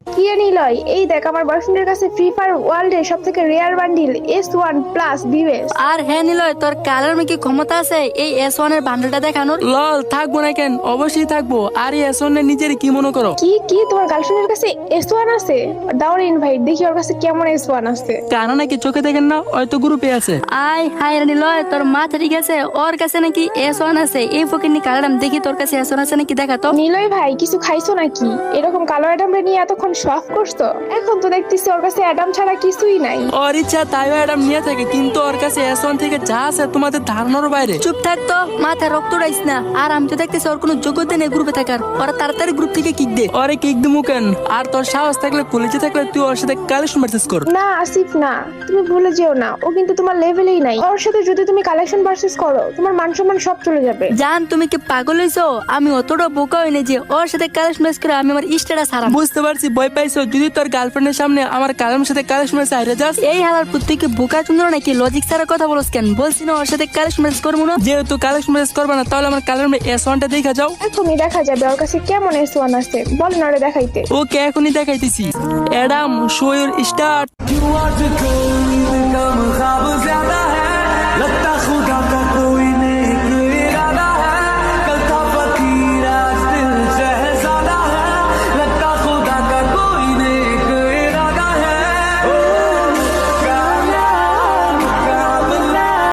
কি নিলয়, এই দেখ আমার বয়ফ্রেন্ডের কাছে ফ্রি ফায়ার ওয়ার্ল্ডের সবথেকে রেয়ার বান্ডিল S1 প্লাস বিবেস। আর হ্যাঁ নিলয়, তোর কালার কি ক্ষমতা আছে এই S1 এর বান্ডেলটা দেখানোর? লল, থাকবো না কেন, অবশ্যই থাকবো। আর এই এসনে নিজের কি মনে করো? কি তোমার গার্লফ্রেন্ডের কাছে S1 আছে? দাও ইনভাইট, দেখি ওর কাছে কেমন S1 আছে। কানা নাকি চোখে দেখেন না, হয়তো গ্রুপে আছে। আয় হায় রে নিলয়, তোর মাথা ঠিক আছে? ওর কাছে নাকি S1 আছে? এই ফকিনি কালার দেখি তোর কাছে S1 আছে নাকি দেখা তো। নিলয় ভাই, কিছু খাইছো নাকি? এরকম কালো অ্যাডামরে নিয়ে এতক্ষণ শখ করছো, এখন তো দেখতেছি ওর কাছে অ্যাডাম ছাড়া কিছুই নাই। ওর ইচ্ছা তাই ম্যাডাম নিয়ে থাকে, কিন্তু ওর কাছে এসন থেকে যা আছে তোমাদের ধারণার বাইরে। চুপ থাক তো, মাথায় রক্ত উড়াইস না। আর আমি তো দেখতেছি ওর কোনো যোগ্যতা নেই গ্রুপে থাকার। ওরা তাড়াতাড়ি গ্রুপ থেকে কিক দে। ওরে কিক দিমু কেন? আর তোর সাহস থাকলে, কলেজে থাকলে তুই ওর সাথে কালেকশন ভার্সেস কর। না আসিফ না, তুমি ভুলে যেও না, ও কিন্তু তোমার লেভেলেই নাই। ওর সাথে যদি তুমি কালেকশন ভার্সেস করো, তোমার মান সম্মান সব চলে যাবে। জান, তুমি কি পাগল হইছো? আমি অতটা বোকা হইনি যে ওর সাথে কালেকশন ম্যাচ করে আমি আমার স্ট্যাটাস হারাম। বুঝতে পারছি, ভয় পাইছো। যদি তোর গার্লফ্রেন্ডের সামনে আমার কালেমের সাথে কালেকশন ভার্সেস হারে যাস। এই হালার পুত, তুই কি বোকা চন্দ্র নাকি? লজিক ছাড়া কথা বলছ কেন? বলছি না ওর সাথে কালেকশন ম্যাচ করবো না। যেহেতু কালেকশন ভার্সেস করবে না, তাহলে আমার কালেমের এসনটা দেখা যাও। এখনই দেখা যাবে ওর কাছে কেমন S1 আছে, বলেন ওরে দেখাইতে। ওকে এখনই দেখাইতেছি। Adam, show your start. क्यों आज कोई कम ख्वाब ज्यादा